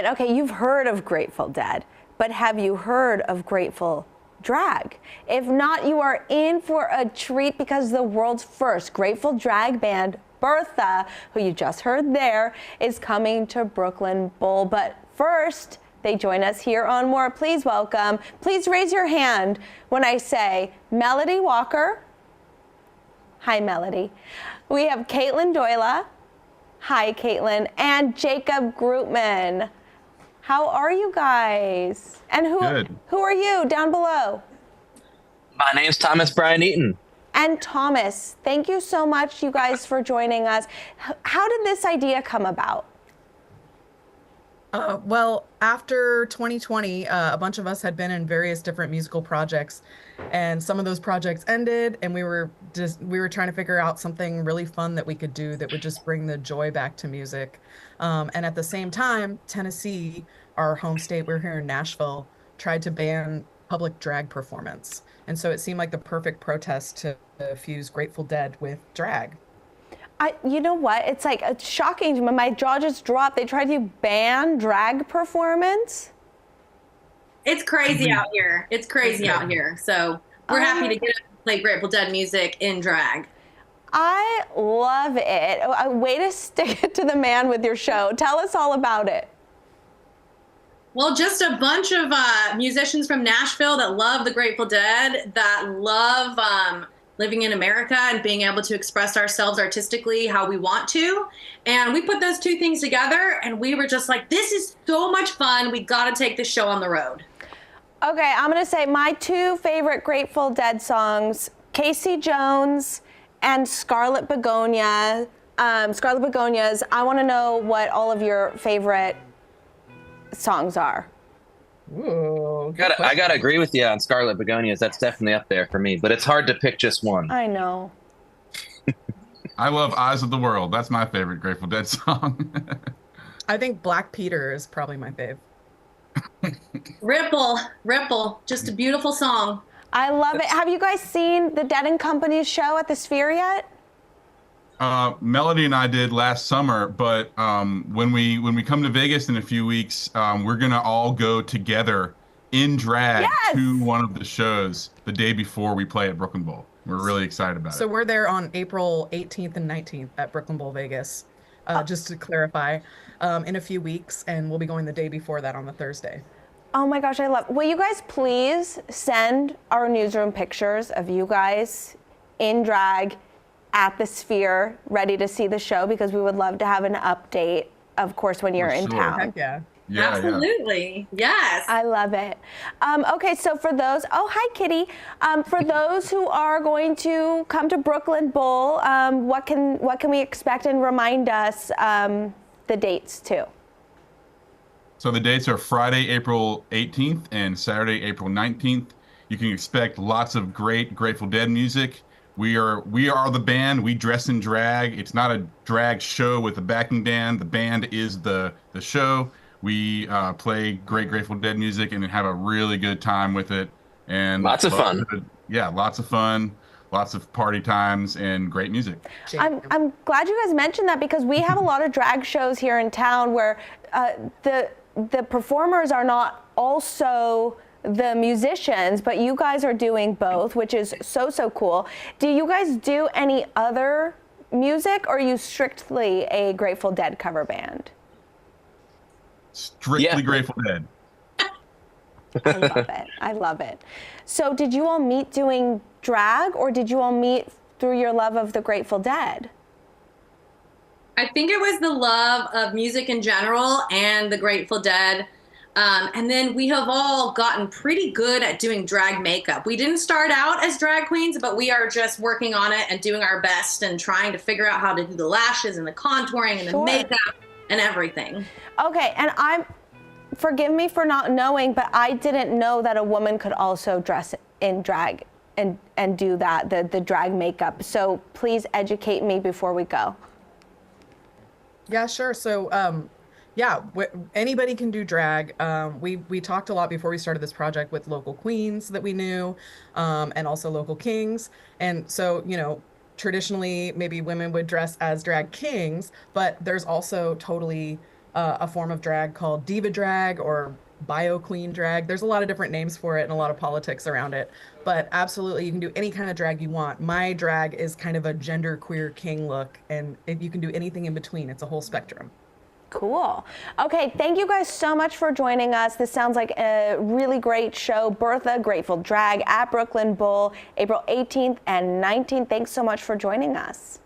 on. Okay, you've heard of Grateful Dead, but have you heard of Grateful Drag? If not, you are in for a treat because the world's first Grateful drag band, BERTHA, who you just heard there, is coming to Brooklyn Bowl. But first, they join us here on More. Please welcome, please raise your hand when I say Melody Walker. Hi, Melody. We have Caitlin Doyle. Hi, Caitlin. And Jacob Grootman. How are you guys? And who are you down below? My name's Thomas Brian Eaton. And Thomas, thank you so much, you guys, for joining us. How did this idea come about? Well, after 2020, a bunch of us had been in various different musical projects, and some of those projects ended, and we were trying to figure out something really fun that we could do that would just bring the joy back to music. And at the same time, Tennessee, our home state, we're here in Nashville, tried to ban public drag performance. And so it seemed like the perfect protest to fuse Grateful Dead with drag. You know what? It's like it's shocking. My jaw just dropped. They tried to ban drag performance. It's crazy out here. It's crazy out here. So we're happy to get up and play Grateful Dead music in drag. I love it. A way to stick it to the man with your show. Tell us all about it. Well, just a bunch of musicians from Nashville that love the Grateful Dead, that love living in America and being able to express ourselves artistically how we want to. And we put those two things together and we were just like, this is so much fun. We got to take this show on the road. Okay, I'm going to say my two favorite Grateful Dead songs, Casey Jones and Scarlet Begonia. Scarlet Begonias. I want to know what all of your favorite songs are. Ooh, I gotta agree with you on Scarlet Begonias. That's definitely up there for me, but it's hard to pick just one. I know. I love Eyes of the World. That's my favorite Grateful Dead song. I think Black Peter is probably my fave. Ripple, just a beautiful song. I love it. Have you guys seen the Dead and Company's show at the Sphere yet? Melody and I did last summer, but when we come to Vegas in a few weeks, we're gonna all go together in drag to one of the shows the day before we play at Brooklyn Bowl. We're really excited about it. So we're there on April 18th and 19th at Brooklyn Bowl, Vegas. Just to clarify, in a few weeks, and we'll be going the day before that on the Thursday. Oh my gosh, I love. Will you guys please send our newsroom pictures of you guys in drag at the Sphere, ready to see the show, because we would love to have an update, of course, when you're in town. Heck yeah. Absolutely. Yes. I love it. Okay, so for those, oh, hi, Kitty. For those who are going to come to Brooklyn Bowl, what can we expect, and remind us the dates too? So the dates are Friday, April 18th and Saturday, April 19th. You can expect lots of great Grateful Dead music. We are the band. We dress in drag. It's not a drag show with a backing band. The band is the show. We play great Grateful Dead music and have a really good time with it. And lots of fun. Yeah, lots of fun, lots of party times, and great music. I'm glad you guys mentioned that, because we have a lot of drag shows here in town where the performers are not also the musicians, but you guys are doing both, which is so cool. Do you guys do any other music, or are you strictly a Grateful Dead cover band? Strictly Grateful Dead. I love it. I love it. So did you all meet doing drag, or did you all meet through your love of the Grateful Dead? I think it was the love of music in general and the Grateful Dead. And then we have all gotten pretty good at doing drag makeup. We didn't start out as drag queens, but we are just working on it and doing our best and trying to figure out how to do the lashes and the contouring and the makeup and everything. Okay, and forgive me for not knowing, but I didn't know that a woman could also dress in drag and do that, the drag makeup. So please educate me before we go. Yeah, sure. So yeah, anybody can do drag. We talked a lot before we started this project with local queens that we knew, and also local kings. And so, you know, traditionally maybe women would dress as drag kings, but there's also totally a form of drag called diva drag or bio-clean drag. There's a lot of different names for it and a lot of politics around it. But absolutely, you can do any kind of drag you want. My drag is kind of a genderqueer king look, and you can do anything in between. It's a whole spectrum. Cool. Okay, thank you guys so much for joining us. This sounds like a really great show. Bertha, Grateful Drag at Brooklyn Bowl, April 18th and 19th. Thanks so much for joining us.